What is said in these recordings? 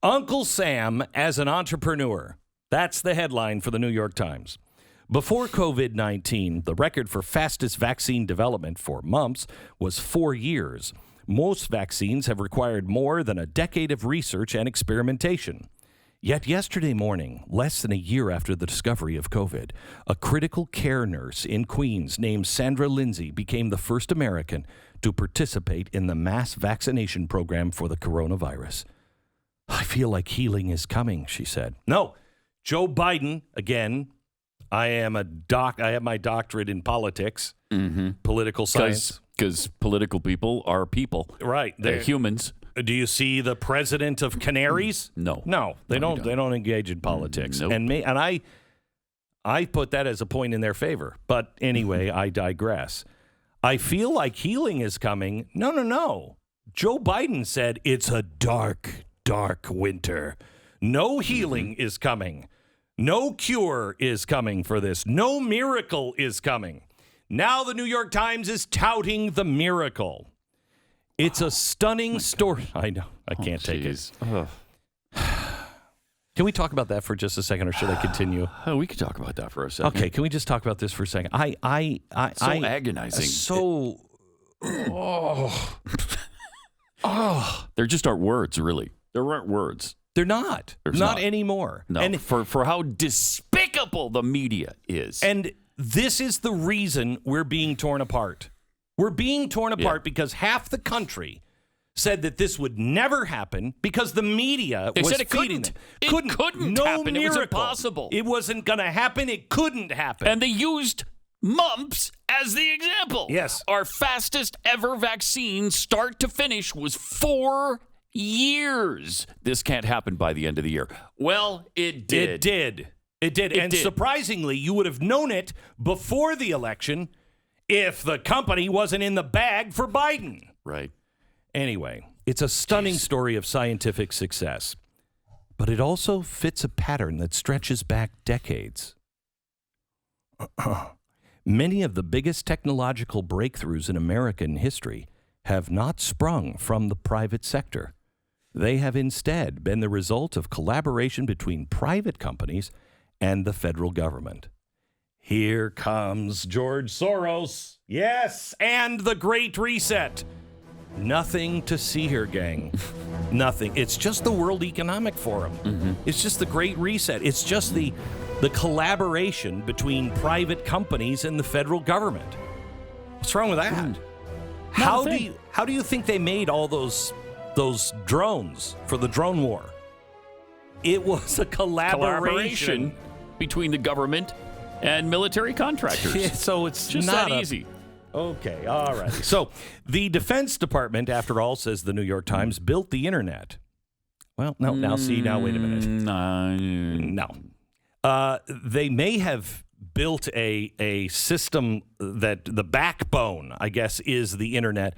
Uncle Sam as an entrepreneur. That's the headline for the New York Times. Before COVID-19, the record for fastest vaccine development for mumps was 4 years. Most vaccines have required more than a decade of research and experimentation. Yet yesterday morning, less than a year after the discovery of COVID, a critical care nurse in Queens named Sandra Lindsay became the first American to participate in the mass vaccination program for the coronavirus. I feel like healing is coming, she said. No, Joe Biden, again, I have my doctorate in politics, political science. Because political people are people. Right. They're humans. Do you see the president of Canaries? No. No, they don't. They don't engage in politics. Nope. And I put that as a point in their favor. But anyway, I digress. I feel like healing is coming. No. Joe Biden said it's a dark, dark winter. No healing is coming. No cure is coming for this. No miracle is coming. Now the New York Times is touting the miracle. It's a stunning story. I know. I can't take it. Can we talk about that for just a second, or should I continue? Oh, we could talk about that for a second. Okay, can we just talk about this for a second? So agonizing. There just aren't words, really. There aren't words. They're not. Not anymore. No. And for how despicable the media is. And this is the reason we're being torn apart. We're being torn apart because half the country said that this would never happen because the media was feeding them. It couldn't no happen. Miracle. It was impossible. It wasn't going to happen. It couldn't happen. And they used mumps as the example. Yes. Our fastest ever vaccine, start to finish, was 4 years. This can't happen by the end of the year. Well, it did. It did. And surprisingly, you would have known it before the election if the company wasn't in the bag for Biden. Right. Anyway, it's a stunning story of scientific success, but it also fits a pattern that stretches back decades. Many of the biggest technological breakthroughs in American history have not sprung from the private sector. They have instead been the result of collaboration between private companies and the federal government. Here comes George Soros. Yes, and the Great Reset. Nothing to see here, gang. Nothing. It's just the World Economic Forum. It's just the Great Reset. It's just the collaboration between private companies and the federal government. What's wrong with that? How do you think they made all those drones for the drone war? It was a collaboration between the government and military contractors. So it's just not that easy. Okay, all right. So the Defense Department, after all, says the New York Times, built the internet. Well, no, now wait a minute. No. They may have built a system that the backbone, I guess, is the internet,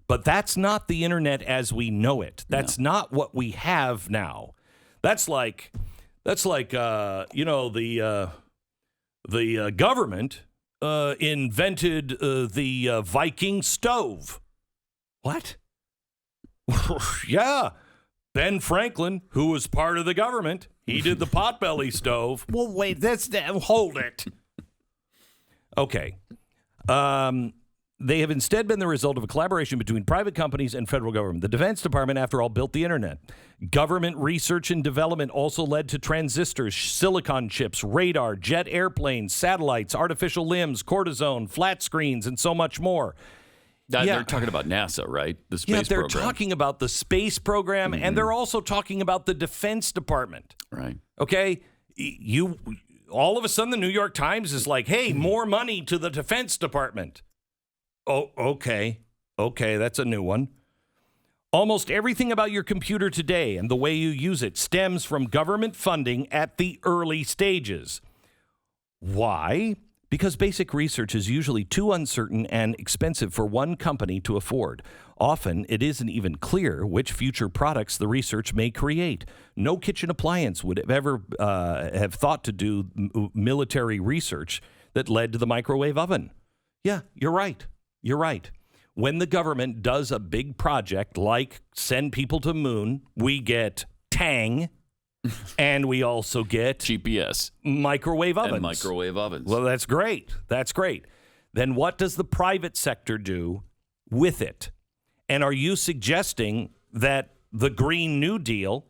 but that's not the internet as we know it. That's not what we have now. That's like the government invented the Viking stove. What? Yeah. Ben Franklin, who was part of the government, he did the potbelly stove. Well, wait, hold it. Okay. They have instead been the result of a collaboration between private companies and federal government. The Defense Department, after all, built the internet. Government research and development also led to transistors, silicon chips, radar, jet airplanes, satellites, artificial limbs, cortisone, flat screens, and so much more. They're talking about NASA, right? The space program. They're talking about the space program, and they're also talking about the Defense Department. Right. Okay? All of a sudden, the New York Times is like, hey, more money to the Defense Department. Oh, okay. Okay, that's a new one. Almost everything about your computer today and the way you use it stems from government funding at the early stages. Why? Because basic research is usually too uncertain and expensive for one company to afford. Often, it isn't even clear which future products the research may create. No kitchen appliance would have ever have thought to do military research that led to the microwave oven. Yeah, you're right. You're right. When the government does a big project like send people to moon, we get Tang, and we also get GPS. Microwave ovens. And microwave ovens. Well, that's great. That's great. Then what does the private sector do with it? And are you suggesting that the Green New Deal,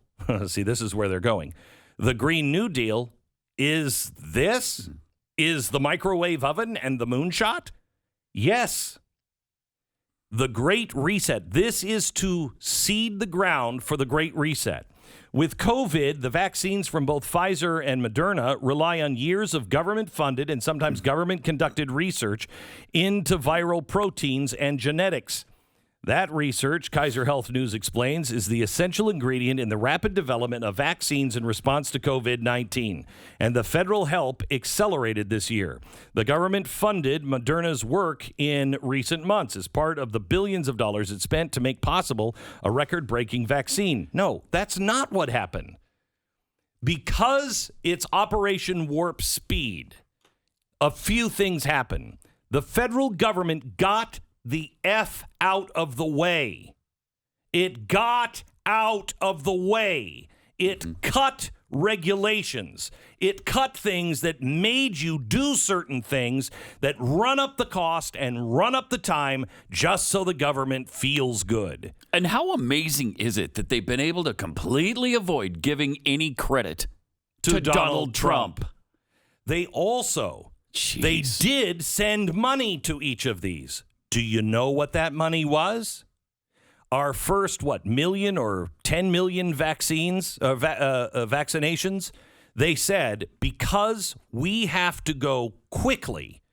see, this is where they're going. The Green New Deal is this? Is the microwave oven and the moonshot? Yes. The Great Reset. This is to seed the ground for the Great Reset. With COVID, the vaccines from both Pfizer and Moderna rely on years of government-funded and sometimes government-conducted research into viral proteins and genetics. That research, Kaiser Health News explains, is the essential ingredient in the rapid development of vaccines in response to COVID-19. And the federal help accelerated this year. The government funded Moderna's work in recent months as part of the billions of dollars it spent to make possible a record-breaking vaccine. No, that's not what happened. Because it's Operation Warp Speed, a few things happen. The federal government got the F out of the way. It got out of the way. It cut regulations. It cut things that made you do certain things that run up the cost and run up the time just so the government feels good. And how amazing is it that they've been able to completely avoid giving any credit to Donald Trump? They also, they did send money to each of these. Do you know what that money was? Our first, million or 10 million vaccinations? They said, because we have to go quickly,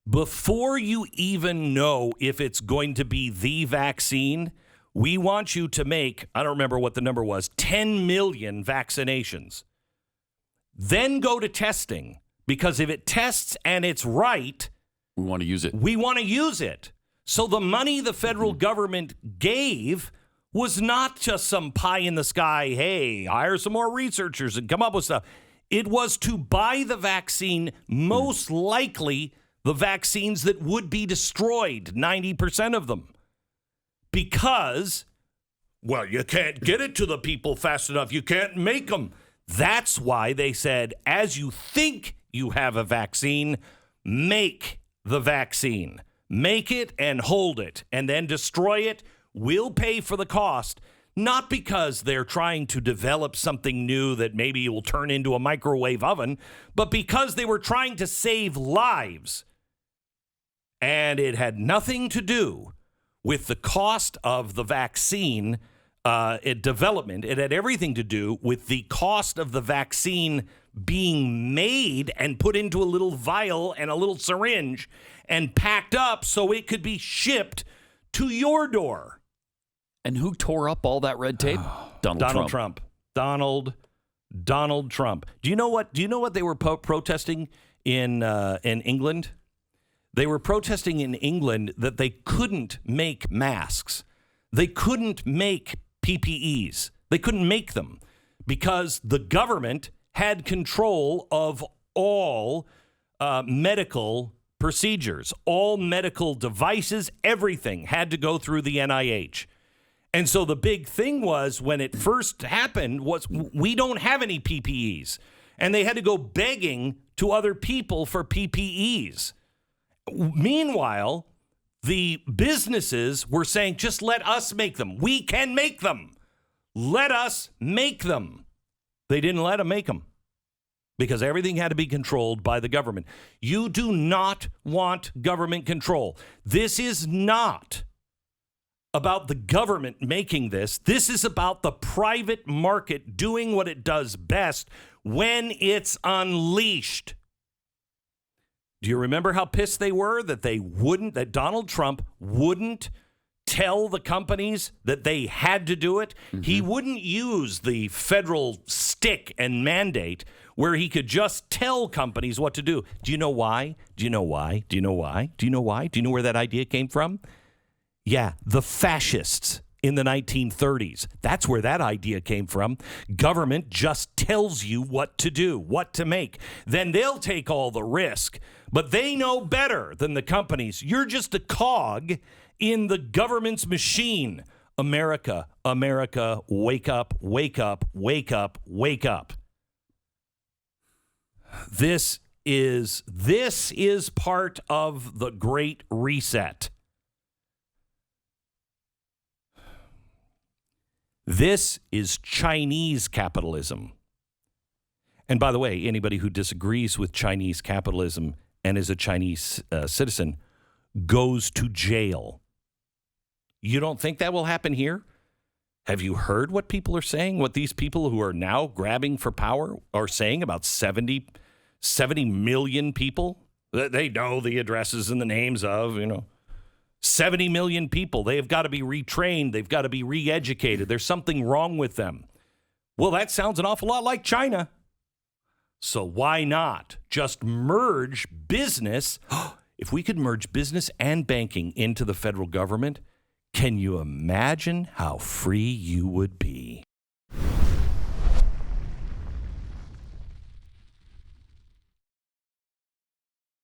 before you even know if it's going to be the vaccine, we want you to make, I don't remember what the number was, 10 million vaccinations. Then go to testing, because if it tests and it's right, we want to use it. We want to use it. So the money the federal government gave was not just some pie in the sky, hey, hire some more researchers and come up with stuff. It was to buy the vaccine, most likely the vaccines that would be destroyed, 90% of them. Because, well, you can't get it to the people fast enough. You can't make them. That's why they said, as you think you have a vaccine, make the vaccine. Make it and hold it and then destroy it. We'll pay for the cost, not because they're trying to develop something new that maybe will turn into a microwave oven, but because they were trying to save lives. And it had nothing to do with the cost of the vaccine development. It had everything to do with the cost of the vaccine being made and put into a little vial and a little syringe and packed up so it could be shipped to your door. And who tore up all that red tape? Donald Trump. Donald Trump. Do you know what they were protesting in England? They were protesting in England that they couldn't make masks. They couldn't make PPEs. They couldn't make them because the government had control of all medical procedures, all medical devices, everything had to go through the NIH. And so the big thing was when it first happened was we don't have any PPEs. And they had to go begging to other people for PPEs. Meanwhile, the businesses were saying, just let us make them. We can make them. Let us make them. They didn't let them make them because everything had to be controlled by the government. You do not want government control. This is not about the government making this. This is about the private market doing what it does best when it's unleashed. Do you remember how pissed they were that Donald Trump wouldn't tell the companies that they had to do it? Mm-hmm. He wouldn't use the federal stick and mandate where he could just tell companies what to do. Do you know why? Do you know why? Do you know why? Do you know why? Do you know where that idea came from? Yeah, the fascists in the 1930s. That's where that idea came from. Government just tells you what to do, what to make. Then they'll take all the risk. But they know better than the companies. You're just a cog in the government's machine America, America, wake up, wake up, wake up, wake up. This is part of the Great Reset. This is Chinese capitalism. And by the way, anybody who disagrees with Chinese capitalism and is a Chinese citizen goes to jail. You don't think that will happen here? Have you heard what people are saying? What these people who are now grabbing for power are saying about 70 million people? They know the addresses and the names of, 70 million people. They have got to be retrained. They've got to be re-educated. There's something wrong with them. Well, that sounds an awful lot like China. So why not just merge business? If we could merge business and banking into the federal government, can you imagine how free you would be?